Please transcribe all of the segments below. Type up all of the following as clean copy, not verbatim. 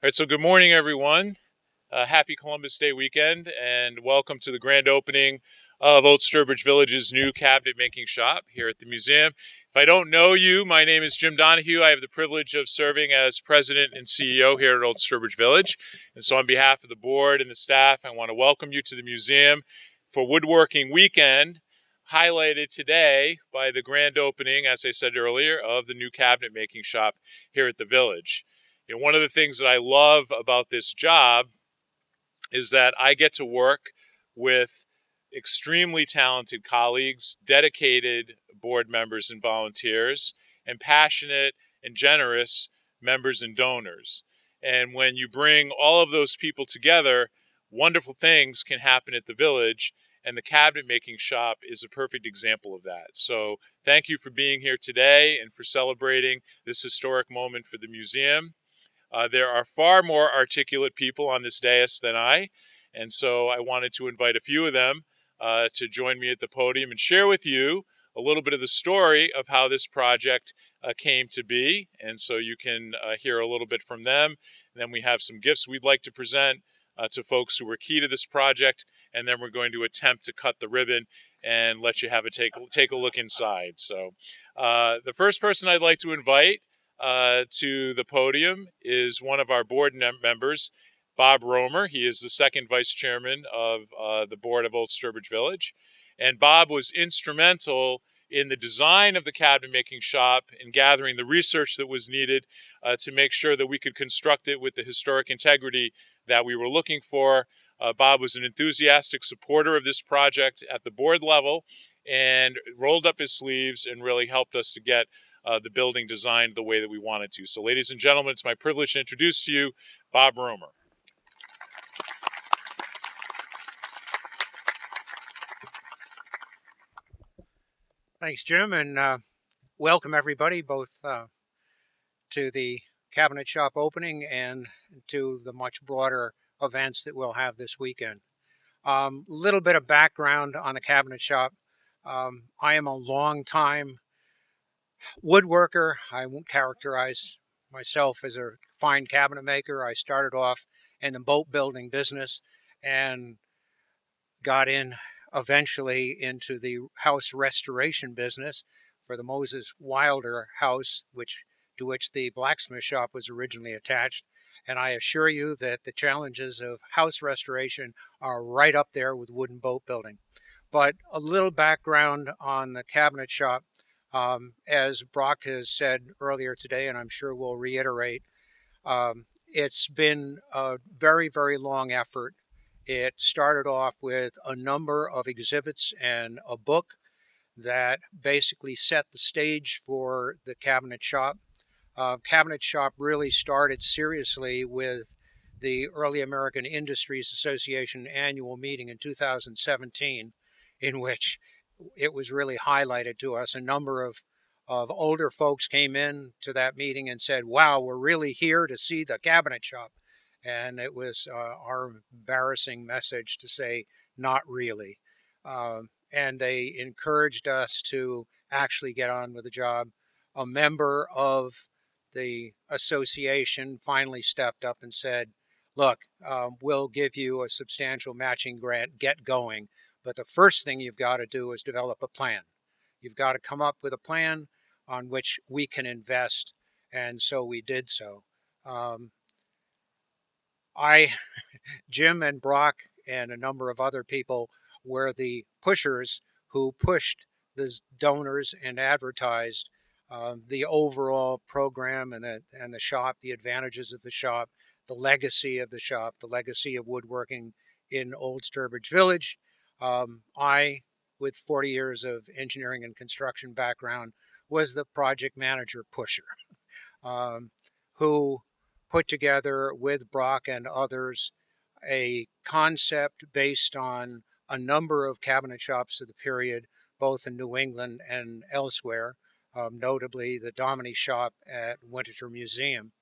All right, so good morning, everyone. Happy Columbus Day weekend, and welcome to the grand opening of Old Sturbridge Village's new cabinet making shop here at the museum. If I don't know you, my name is Jim Donahue. I have the privilege of serving as president and CEO here at Old Sturbridge Village. And so on behalf of the board and the staff, I want to welcome you to the museum for Woodworking Weekend, highlighted today by the grand opening, as I said earlier, of the new cabinet making shop here at the village. One of the things that I love about this job is that I get to work with extremely talented colleagues, dedicated board members and volunteers, and passionate and generous members and donors. And when you bring all of those people together, wonderful things can happen at the village, and the cabinet making shop is a perfect example of that. So thank you for being here today and for celebrating this historic moment for the museum. There are far more articulate people on this dais than I, and so I wanted to invite a few of them to join me at the podium and share with you a little bit of the story of how this project came to be, and so you can hear a little bit from them. And then we have some gifts we'd like to present to folks who were key to this project, and then we're going to attempt to cut the ribbon and let you have take a look inside. So the first person I'd like to invite to the podium is one of our board members, Bob Romer. He is the second vice chairman of the board of Old Sturbridge Village. And Bob was instrumental in the design of the cabinet making shop and gathering the research that was needed to make sure that we could construct it with the historic integrity that we were looking for. Bob was an enthusiastic supporter of this project at the board level and rolled up his sleeves and really helped us to get the building designed the way that we wanted to. So ladies and gentlemen, it's my privilege to introduce to you Bob Romer. Thanks, Jim, and welcome everybody, both to the cabinet shop opening and to the much broader events that we'll have this weekend. Little bit of background on the cabinet shop. I am a long-time woodworker. I won't characterize myself as a fine cabinet maker. I started off in the boat building business and got in eventually into the house restoration business for the Moses Wilder house, to which the blacksmith shop was originally attached. And I assure you that the challenges of house restoration are right up there with wooden boat building. But a little background on the cabinet shop. As Brock has said earlier today, and I'm sure we'll reiterate, it's been a very, very long effort. It started off with a number of exhibits and a book that basically set the stage for the cabinet shop. Cabinet shop really started seriously with the Early American Industries Association annual meeting in 2017, in which it was really highlighted to us. A number of older folks came in to that meeting and said, wow, we're really here to see the cabinet shop. And it was our embarrassing message to say, not really. And they encouraged us to actually get on with the job. A member of the association finally stepped up and said, look, we'll give you a substantial matching grant, get going. But the first thing you've got to do is develop a plan. You've got to come up with a plan on which we can invest. And so we did so. Jim and Brock and a number of other people were the pushers who pushed the donors and advertised the overall program and the shop, the advantages of the shop, the legacy of the shop, the legacy of woodworking in Old Sturbridge Village. I, with 40 years of engineering and construction background, was the project manager pusher who put together with Brock and others a concept based on a number of cabinet shops of the period, both in New England and elsewhere, notably the Dominy shop at Winterthur Museum,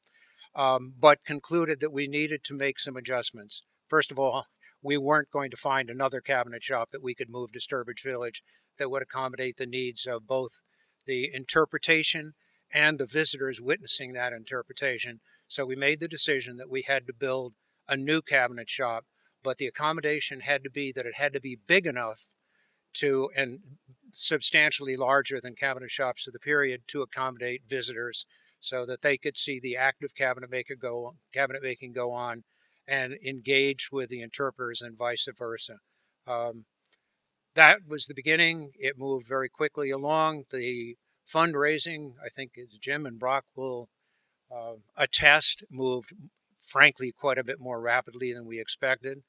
but concluded that we needed to make some adjustments. First of all, we weren't going to find another cabinet shop that we could move to Sturbridge Village that would accommodate the needs of both the interpretation and the visitors witnessing that interpretation. So we made the decision that we had to build a new cabinet shop, but the accommodation had to be that it had to be big enough to, and substantially larger than cabinet shops of the period, to accommodate visitors so that they could see the active cabinet making go on and engage with the interpreters and vice versa. That was the beginning. It moved very quickly along. The fundraising, I think, as Jim and Brock will attest, moved frankly quite a bit more rapidly than we expected.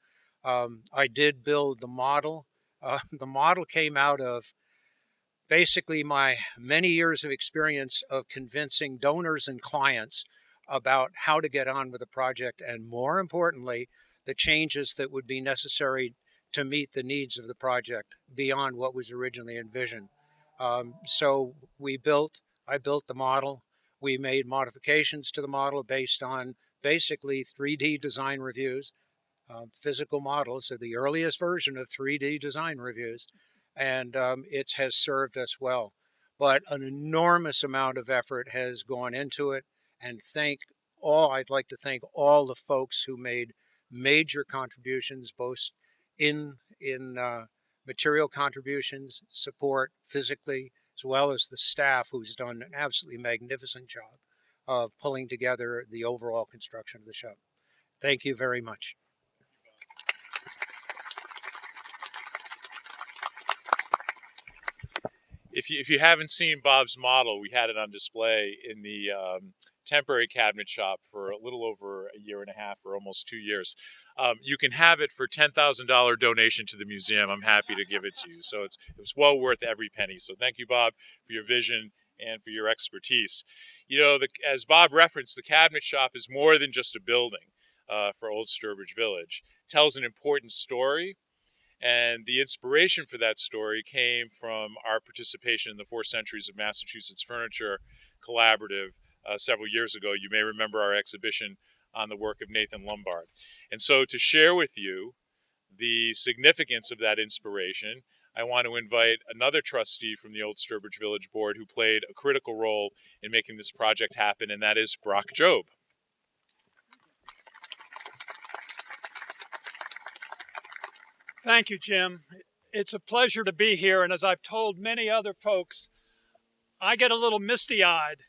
I did build the model. The model came out of basically my many years of experience of convincing donors and clients about how to get on with the project, and more importantly, the changes that would be necessary to meet the needs of the project beyond what was originally envisioned. So I built the model. We made modifications to the model based on basically 3D design reviews, physical models of the earliest version of 3D design reviews, and it has served us well. But an enormous amount of effort has gone into it, and I'd like to thank all the folks who made major contributions, both in material contributions, support physically, as well as the staff who's done an absolutely magnificent job of pulling together the overall construction of the shop. Thank you very much. If you haven't seen Bob's model, we had it on display in the temporary cabinet shop for a little over a year and a half, or almost 2 years. You can have it for $10,000 donation to the museum. I'm happy to give it to you. So it's well worth every penny. So thank you, Bob, for your vision and for your expertise. You know, as Bob referenced, the cabinet shop is more than just a building for Old Sturbridge Village. It tells an important story. And the inspiration for that story came from our participation in the 4 Centuries of Massachusetts Furniture Collaborative several years ago. You may remember our exhibition on the work of Nathan Lombard. And so to share with you the significance of that inspiration, I want to invite another trustee from the Old Sturbridge Village Board who played a critical role in making this project happen, and that is Brock Jobe. Thank you, Jim. It's a pleasure to be here, and as I've told many other folks, I get a little misty-eyed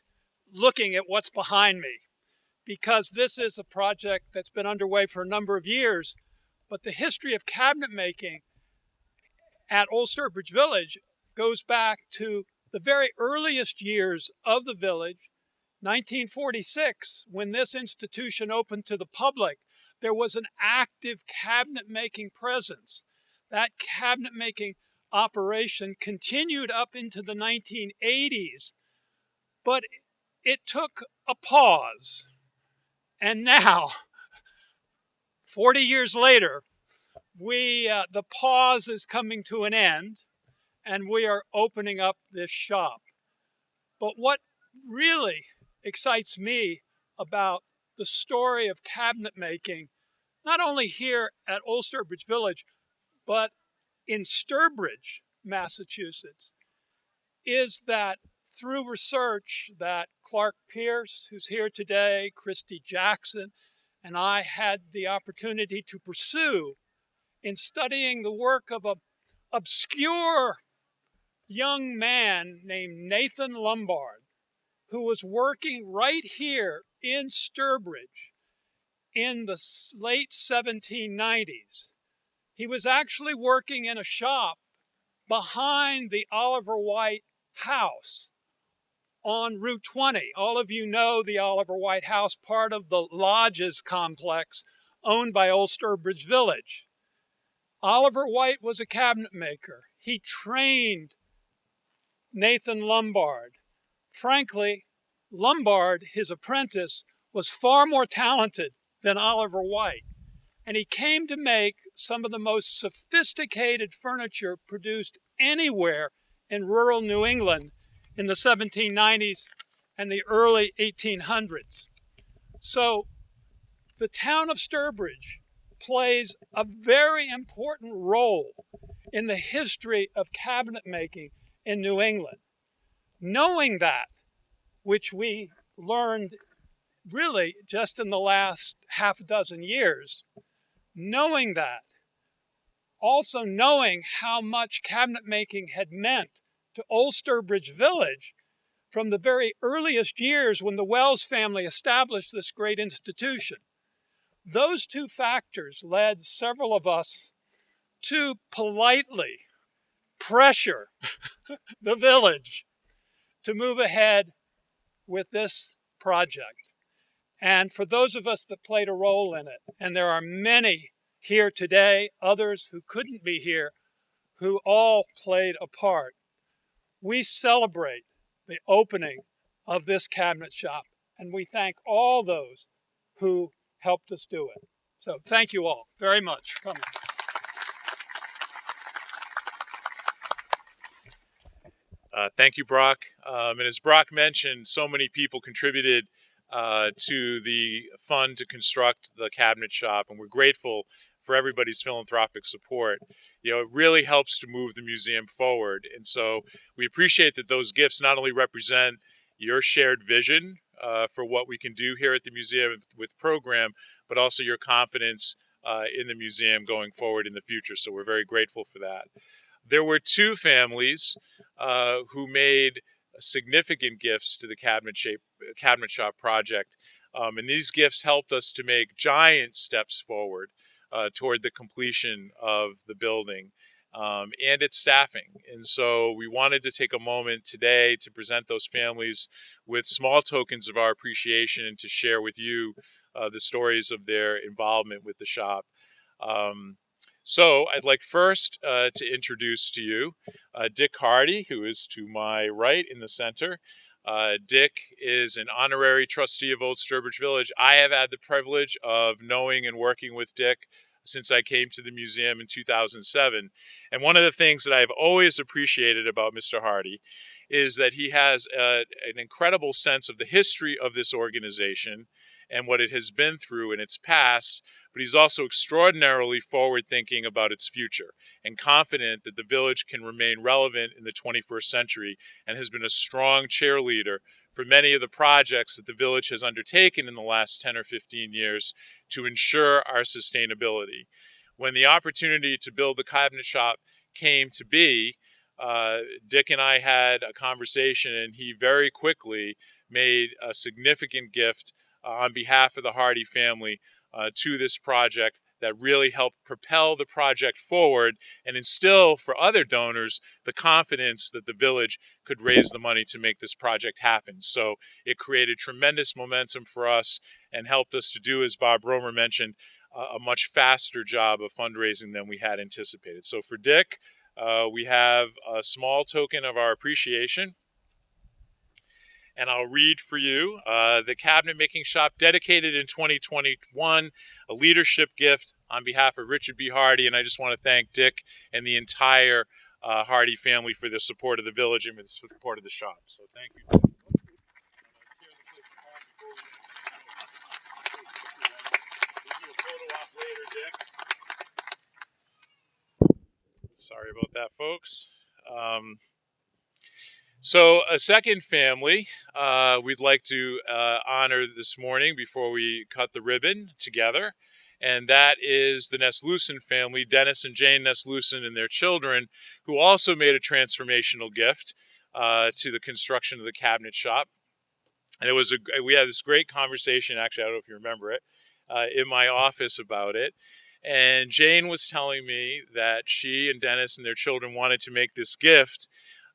looking at what's behind me, because this is a project that's been underway for a number of years, but the history of cabinet making at Old Sturbridge Village goes back to the very earliest years of the village. 1946, when this institution opened to the public, there was an active cabinet-making presence. That cabinet-making operation continued up into the 1980s, but it took a pause. And now, 40 years later, the pause is coming to an end, and we are opening up this shop. But what really excites me about the story of cabinet making, not only here at Old Sturbridge Village, but in Sturbridge, Massachusetts, is that through research that Clark Pierce, who's here today, Christy Jackson, and I had the opportunity to pursue in studying the work of an obscure young man named Nathan Lombard, who was working right here in Sturbridge in the late 1790s. He was actually working in a shop behind the Oliver White house on Route 20. All of you know the Oliver White house, part of the Lodges complex owned by Old Sturbridge Village. Oliver White was a cabinet maker. He trained Nathan Lombard. Frankly, Lombard, his apprentice, was far more talented than Oliver White, and he came to make some of the most sophisticated furniture produced anywhere in rural New England in the 1790s and the early 1800s. So the town of Sturbridge plays a very important role in the history of cabinet making in New England. Knowing that, which we learned really just in the last half a dozen years. Knowing that, also knowing how much cabinet making had meant to Old Sturbridge Village from the very earliest years when the Wells family established this great institution. Those two factors led several of us to politely pressure the village to move ahead with this project. And for those of us that played a role in it, and there are many here today, others who couldn't be here, who all played a part, we celebrate the opening of this cabinet shop, and we thank all those who helped us do it. So thank you all very much for coming. Thank you, Brock. And as Brock mentioned, so many people contributed to the fund to construct the cabinet shop, and we're grateful for everybody's philanthropic support. You know, it really helps to move the museum forward. And so we appreciate that those gifts not only represent your shared vision for what we can do here at the museum with program, but also your confidence in the museum going forward in the future. So we're very grateful for that. There were two families who made significant gifts to the cabinet shop project. And these gifts helped us to make giant steps forward toward the completion of the building and its staffing. And so we wanted to take a moment today to present those families with small tokens of our appreciation and to share with you the stories of their involvement with the shop. So I'd like first to introduce to you Dick Hardy, who is to my right in the center. Dick is an honorary trustee of Old Sturbridge Village. I have had the privilege of knowing and working with Dick since I came to the museum in 2007. And one of the things that I've always appreciated about Mr. Hardy is that he has an incredible sense of the history of this organization and what it has been through in its past, but he's also extraordinarily forward-thinking about its future and confident that the village can remain relevant in the 21st century, and has been a strong cheerleader for many of the projects that the village has undertaken in the last 10 or 15 years to ensure our sustainability. When the opportunity to build the cabinet shop came to be, Dick and I had a conversation, and he very quickly made a significant gift on behalf of the Hardy family to this project that really helped propel the project forward and instill for other donors the confidence that the village could raise the money to make this project happen. So it created tremendous momentum for us and helped us to do, as Bob Romer mentioned, a much faster job of fundraising than we had anticipated. So for Dick, we have a small token of our appreciation. And I'll read for you the cabinet making shop, dedicated in 2021, a leadership gift on behalf of Richard B. Hardy. And I just want to thank Dick and the entire Hardy family for the support of the village and for the support of the shop. So thank you. Sorry about that, folks. So a second family we'd like to honor this morning before we cut the ribbon together, and that is the Neslucin family, Dennis and Jane Neslucin and their children, who also made a transformational gift to the construction of the cabinet shop. And we had this great conversation, actually, I don't know if you remember it, in my office about it. And Jane was telling me that she and Dennis and their children wanted to make this gift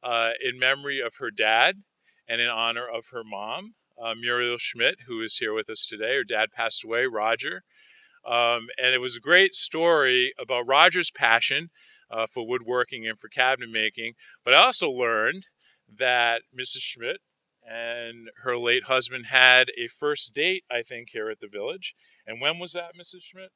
in memory of her dad and in honor of her mom, Muriel Schmidt, who is here with us today. Her dad passed away, Roger. And it was a great story about Roger's passion for woodworking and for cabinet making. But I also learned that Mrs. Schmidt and her late husband had a first date, I think, here at the village. And when was that, Mrs. Schmidt?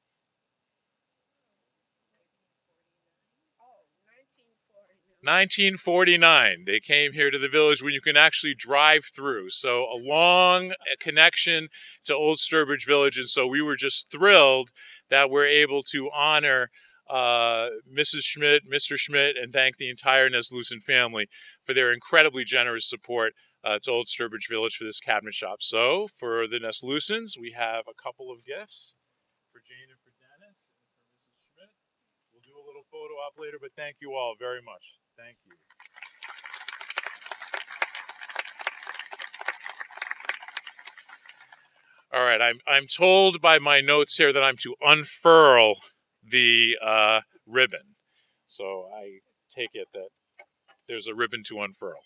1949. They came here to the village when you can actually drive through. So a long connection to Old Sturbridge Village. And so we were just thrilled that we're able to honor Mrs. Schmidt, Mr. Schmidt, and thank the entire Neslucin family for their incredibly generous support to Old Sturbridge Village for this cabinet shop. So for the Neslusens, we have a couple of gifts for Jane and for Dennis and for Mrs. Schmidt. We'll do a little photo op later, but thank you all very much. Thank you. All right, I'm told by my notes here that I'm to unfurl the ribbon. So I take it that there's a ribbon to unfurl.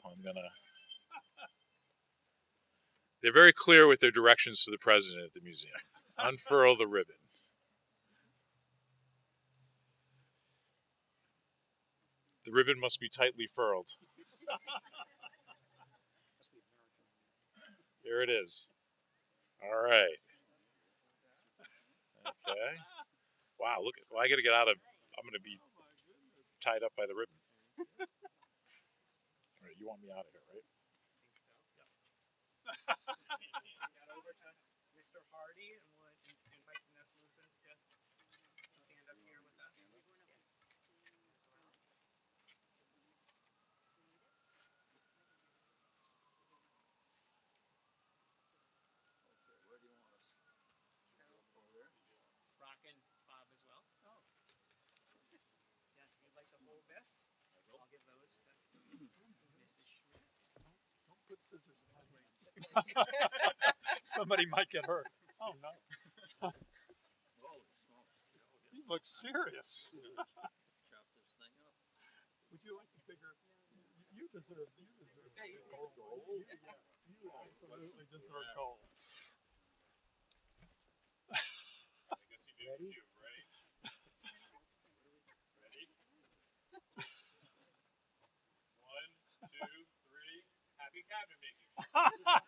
They're very clear with their directions to the president at the museum. Unfurl the ribbon. The ribbon must be tightly furled. Here it is. All right. Okay. Wow, look at, well, I got to get out of, I'm going to be tied up by the ribbon. All right, you want me out of here, right? I think so. Yep. Got over to Mr. Hardy, and we'll invite the Neslusens to stand up here with us. Rockin' Bob as well. Oh. Yeah, if you'd like to hold this, I'll give those to Mrs. Schmidt. Don't put scissors in my veins. Somebody might get hurt. Oh no. He looks serious. Would you like the bigger? You deserve gold. You absolutely deserve gold. I guess you do too, right? Ready? 1, 2, 3. Happy cabinet making. All right.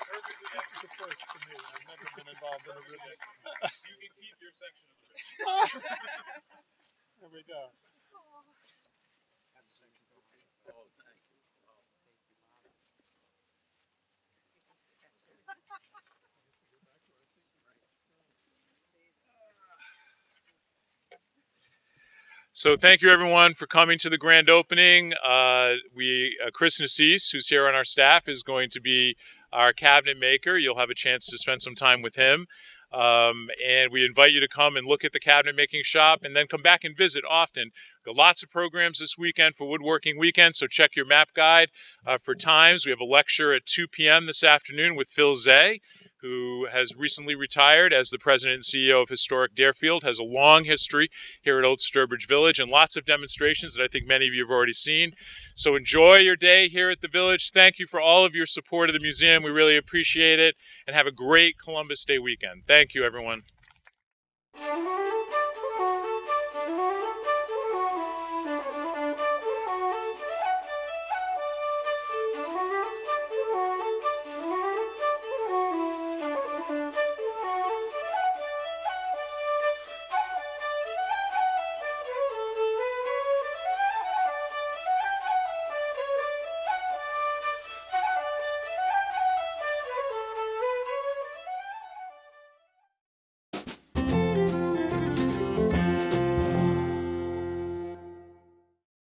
Perfectly That's the first for me. I've never been involved in a ribbon. You can keep your section of the ribbon. There we go. So thank you everyone for coming to the grand opening. Chris Nassis, who's here on our staff, is going to be our cabinet maker. You'll have a chance to spend some time with him. And we invite you to come and look at the cabinet making shop and then come back and visit often. Got lots of programs this weekend for Woodworking Weekend, so check your map guide for times. We have a lecture at 2 p.m. this afternoon with Phil Zay, who has recently retired as the president and CEO of Historic Deerfield, has a long history here at Old Sturbridge Village and lots of demonstrations that I think many of you have already seen. So enjoy your day here at the Village. Thank you for all of your support of the museum. We really appreciate it. And have a great Columbus Day weekend. Thank you, everyone.